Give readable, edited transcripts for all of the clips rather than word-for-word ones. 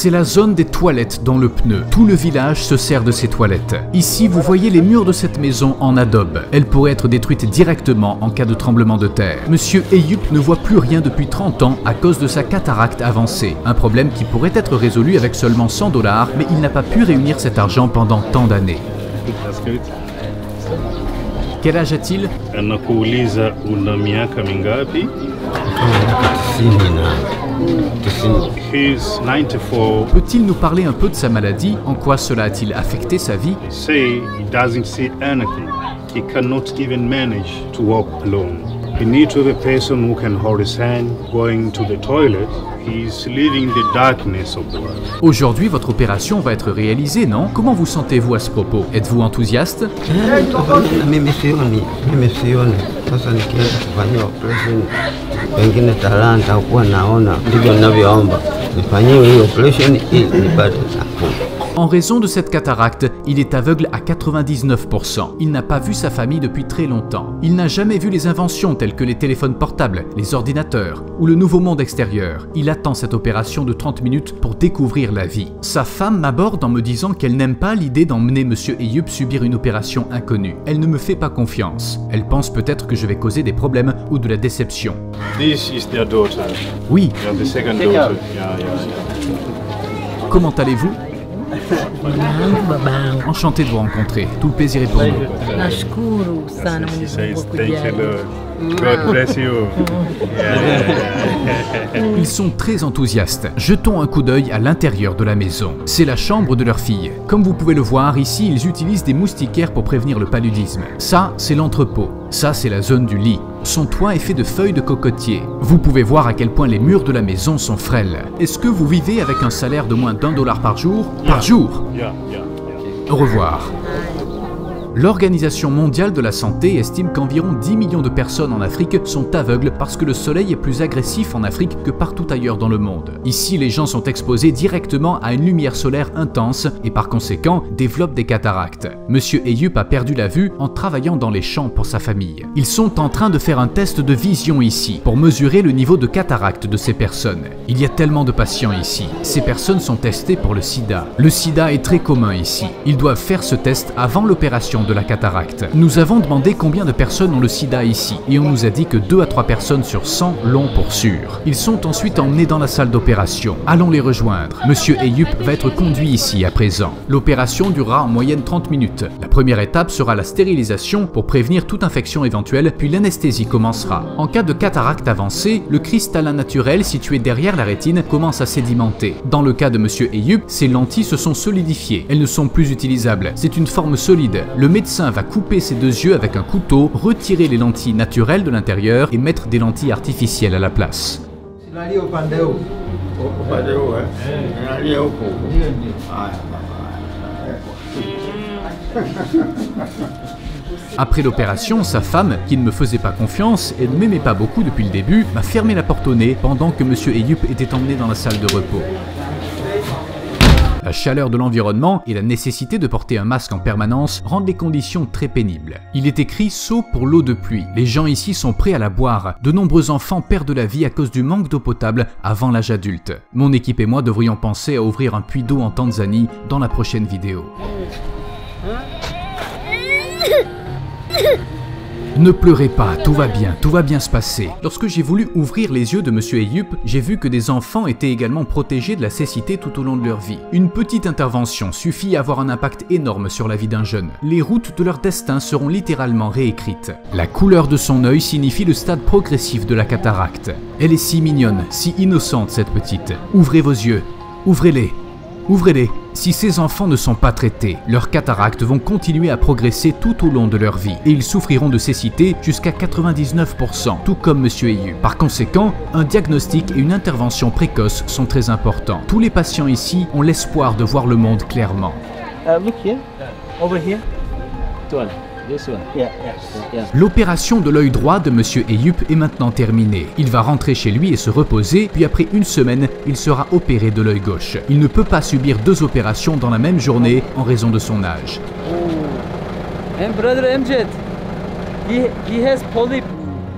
C'est la zone des toilettes dans le pneu. Tout le village se sert de ces toilettes. Ici, vous voyez les murs de cette maison en adobe. Elle pourrait être détruite directement en cas de tremblement de terre. Monsieur Eyüp ne voit plus rien depuis 30 ans à cause de sa cataracte avancée. Un problème qui pourrait être résolu avec seulement 100 $, mais il n'a pas pu réunir cet argent pendant tant d'années. Quel âge a-t-il? Peut-il nous parler un peu de sa maladie? En quoi cela a-t-il affecté sa vie? He needs to have a person who can hold his hand, going to the toilet. He's leaving the darkness of the world. Aujourd'hui, votre opération va être réalisée, non? Comment vous sentez-vous à ce propos? Êtes-vous enthousiaste? En raison de cette cataracte, il est aveugle à 99%. Il n'a pas vu sa famille depuis très longtemps. Il n'a jamais vu les inventions telles que les téléphones portables, les ordinateurs ou le nouveau monde extérieur. Il attend cette opération de 30 minutes pour découvrir la vie. Sa femme m'aborde en me disant qu'elle n'aime pas l'idée d'emmener Monsieur Eyüp subir une opération inconnue. Elle ne me fait pas confiance. Elle pense peut-être que je vais causer des problèmes ou de la déception. This is their daughter. Oui. The second daughter. Comment allez-vous? Enchanté de vous rencontrer. Tout le plaisir est pour nous. Ils sont très enthousiastes. Jetons un coup d'œil à l'intérieur de la maison. C'est la chambre de leur fille. Comme vous pouvez le voir, ici, ils utilisent des moustiquaires pour prévenir le paludisme. Ça, c'est l'entrepôt. Ça, c'est la zone du lit. Son toit est fait de feuilles de cocotier. Vous pouvez voir à quel point les murs de la maison sont frêles. Est-ce que vous vivez avec un salaire de moins d'1 $ par jour? Par jour? Au revoir. L'Organisation mondiale de la santé estime qu'environ 10 millions de personnes en Afrique sont aveugles parce que le soleil est plus agressif en Afrique que partout ailleurs dans le monde. Ici, les gens sont exposés directement à une lumière solaire intense et par conséquent développent des cataractes. Monsieur Eyüp a perdu la vue en travaillant dans les champs pour sa famille. Ils sont en train de faire un test de vision ici pour mesurer le niveau de cataracte de ces personnes. Il y a tellement de patients ici. Ces personnes sont testées pour le sida. Le sida est très commun ici. Ils doivent faire ce test avant l'opération de la cataracte. Nous avons demandé combien de personnes ont le sida ici et on nous a dit que 2 à 3 personnes sur 100 l'ont pour sûr. Ils sont ensuite emmenés dans la salle d'opération. Allons les rejoindre. Monsieur Eyüp va être conduit ici à présent. L'opération durera en moyenne 30 minutes. La première étape sera la stérilisation pour prévenir toute infection éventuelle, puis l'anesthésie commencera. En cas de cataracte avancée, le cristallin naturel situé derrière la rétine commence à sédimenter. Dans le cas de Monsieur Eyüp, ces lentilles se sont solidifiées. Elles ne sont plus utilisables. C'est une forme solide. Le médecin va couper ses 2 yeux avec un couteau, retirer les lentilles naturelles de l'intérieur et mettre des lentilles artificielles à la place. Après l'opération, sa femme, qui ne me faisait pas confiance et ne m'aimait pas beaucoup depuis le début, m'a fermé la porte au nez pendant que Monsieur Eyüp était emmené dans la salle de repos. La chaleur de l'environnement et la nécessité de porter un masque en permanence rendent les conditions très pénibles. Il est écrit « Saut pour l'eau de pluie ». Les gens ici sont prêts à la boire. De nombreux enfants perdent la vie à cause du manque d'eau potable avant l'âge adulte. Mon équipe et moi devrions penser à ouvrir un puits d'eau en Tanzanie dans la prochaine vidéo. Ne pleurez pas, tout va bien se passer. Lorsque j'ai voulu ouvrir les yeux de Monsieur Eyüp, j'ai vu que des enfants étaient également protégés de la cécité tout au long de leur vie. Une petite intervention suffit à avoir un impact énorme sur la vie d'un jeune. Les routes de leur destin seront littéralement réécrites. La couleur de son œil signifie le stade progressif de la cataracte. Elle est si mignonne, si innocente cette petite. Ouvrez vos yeux, ouvrez-les. Ouvrez-les. Si ces enfants ne sont pas traités, leurs cataractes vont continuer à progresser tout au long de leur vie et ils souffriront de cécité jusqu'à 99%, tout comme Monsieur Eyüp. Par conséquent, un diagnostic et une intervention précoce sont très importants. Tous les patients ici ont l'espoir de voir le monde clairement. Look here, over here. L'opération de l'œil droit de Monsieur Eyüp est maintenant terminée. Il va rentrer chez lui et se reposer, puis après une semaine, il sera opéré de l'œil gauche. Il ne peut pas subir 2 opérations dans la même journée en raison de son âge. And brother Amjad, he has polyp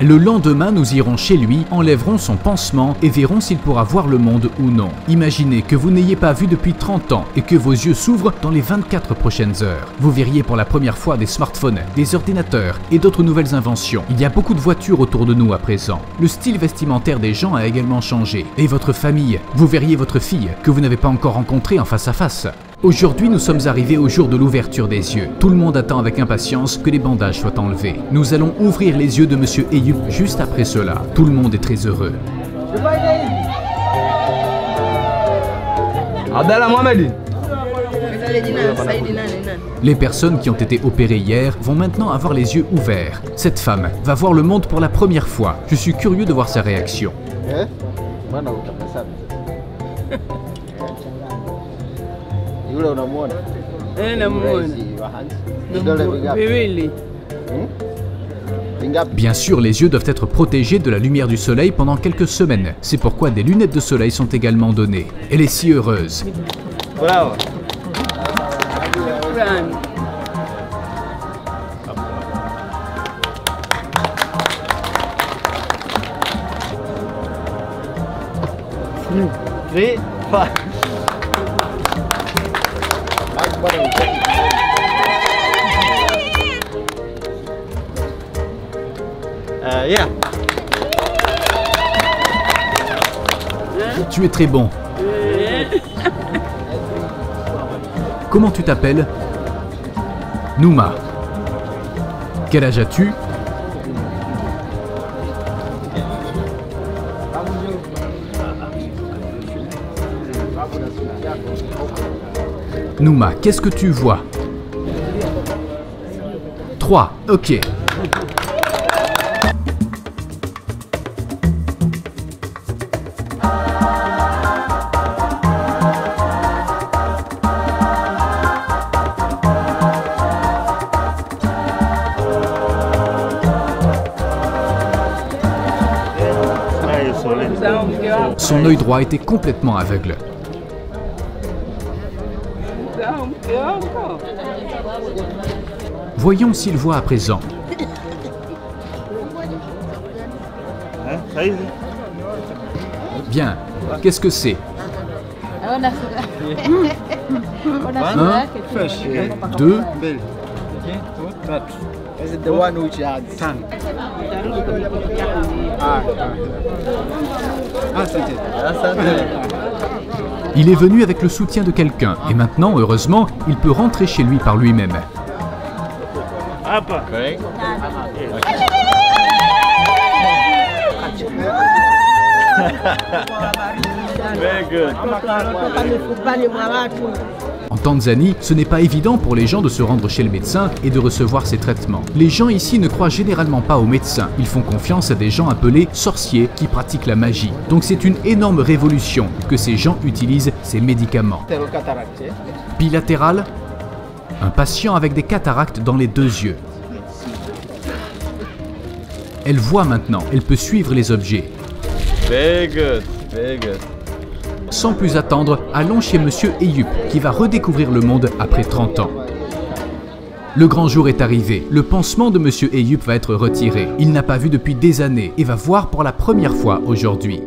Le lendemain, nous irons chez lui, enlèverons son pansement et verrons s'il pourra voir le monde ou non. Imaginez que vous n'ayez pas vu depuis 30 ans et que vos yeux s'ouvrent dans les 24 prochaines heures. Vous verriez pour la première fois des smartphones, des ordinateurs et d'autres nouvelles inventions. Il y a beaucoup de voitures autour de nous à présent. Le style vestimentaire des gens a également changé. Et votre famille, vous verriez votre fille que vous n'avez pas encore rencontrée en face à face. Aujourd'hui, nous sommes arrivés au jour de l'ouverture des yeux. Tout le monde attend avec impatience que les bandages soient enlevés. Nous allons ouvrir les yeux de Monsieur Eyüp juste après cela. Tout le monde est très heureux. Les personnes qui ont été opérées hier vont maintenant avoir les yeux ouverts. Cette femme va voir le monde pour la première fois. Je suis curieux de voir sa réaction. Bien sûr, les yeux doivent être protégés de la lumière du soleil pendant quelques semaines. C'est pourquoi des lunettes de soleil sont également données. Elle est si heureuse. Bravo. Three, five. Yeah. Tu es très bon. Comment tu t'appelles? Nouma. Quel âge as-tu? Nouma, qu'est-ce que tu vois? 3, ok. Son œil droit était complètement aveugle. Voyons s'il voit à présent. Bien. Qu'est-ce que c'est? 1, 2. Is it the one which has tongue? Il est venu avec le soutien de quelqu'un et maintenant, heureusement, il peut rentrer chez lui par lui-même. En Tanzanie, ce n'est pas évident pour les gens de se rendre chez le médecin et de recevoir ses traitements. Les gens ici ne croient généralement pas aux médecins. Ils font confiance à des gens appelés sorciers qui pratiquent la magie. Donc c'est une énorme révolution que ces gens utilisent ces médicaments. Bilatéral, un patient avec des cataractes dans les 2 yeux. Elle voit maintenant, elle peut suivre les objets. Very good, very good. Sans plus attendre, allons chez Monsieur Eyüp, qui va redécouvrir le monde après 30 ans. Le grand jour est arrivé. Le pansement de Monsieur Eyüp va être retiré. Il n'a pas vu depuis des années et va voir pour la première fois aujourd'hui.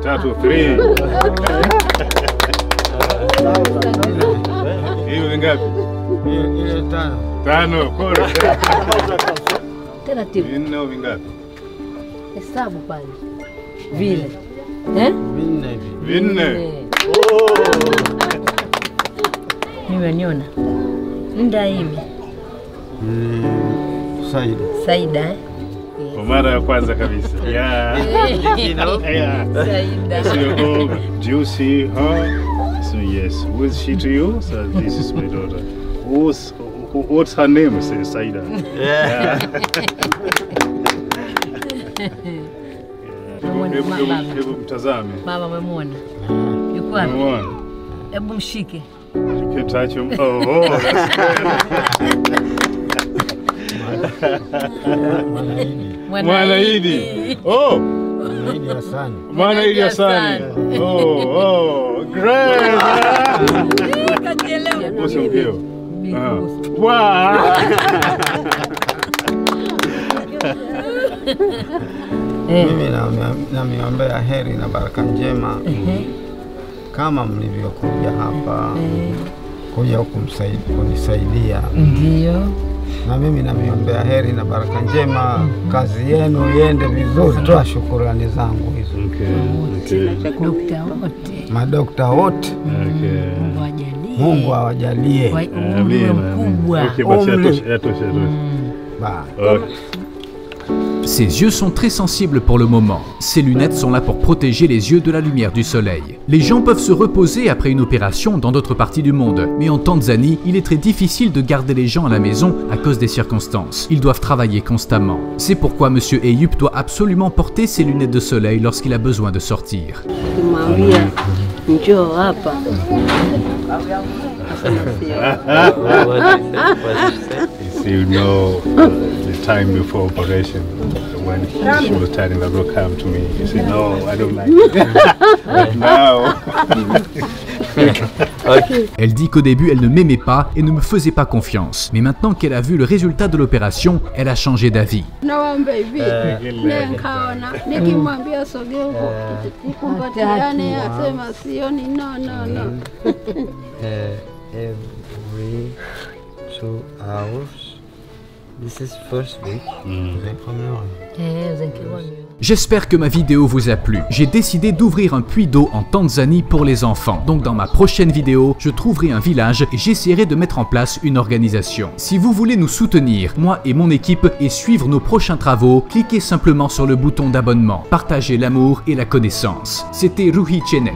Tatu, 3. Hiyo ni ngapi? Hiyo 5. Bora. Taratibu. Vinne au vingapi? Hesabu pale. Vile. Eh? Vinne. Nimeniona. Ndaimi. Saida. Kwa mara ya kwanza kabisa. Yeah. Yeah. Saida. So, do you see her? So yes. Who is she to you? So this is my daughter. What's her name? Says Saida. Yeah. Hebu mtazame. Baba umemwona. Yuko wapi? Umeona? Hebu mshike. You can touch him. Oh, that's good. Mwanaidi. Oh, Mwanaidi Hasani. Oh, great. What's your deal? Wow. Mimi namiombea heri na baraka njema kama mlivyokuja hapa kuja kunisaidia. Ndio. Na mimi namiombea heri na baraka njema, kazi yenu iende vizuri. Toa shukrani zangu hizo. Dokta wote. Madokta wote. Mungu awajalie. Mkubwa. Ses yeux sont très sensibles pour le moment. Ces lunettes sont là pour protéger les yeux de la lumière du soleil. Les gens peuvent se reposer après une opération dans d'autres parties du monde, mais en Tanzanie, il est très difficile de garder les gens à la maison à cause des circonstances. Ils doivent travailler constamment. C'est pourquoi M. Eyup doit absolument porter ses lunettes de soleil lorsqu'il a besoin de sortir. You know, the time before operation, when she was telling the girl come to me, he said, no, I don't like it. But now. Elle dit qu'au début, elle ne m'aimait pas et ne me faisait pas confiance. Mais maintenant qu'elle a vu le résultat de l'opération, elle a changé d'avis. Every 2 hours. This is first week. J'espère que ma vidéo vous a plu. J'ai décidé d'ouvrir un puits d'eau en Tanzanie pour les enfants. Donc dans ma prochaine vidéo, je trouverai un village et j'essaierai de mettre en place une organisation. Si vous voulez nous soutenir, moi et mon équipe, et suivre nos prochains travaux, cliquez simplement sur le bouton d'abonnement. Partagez l'amour et la connaissance. C'était Ruhi Chenet.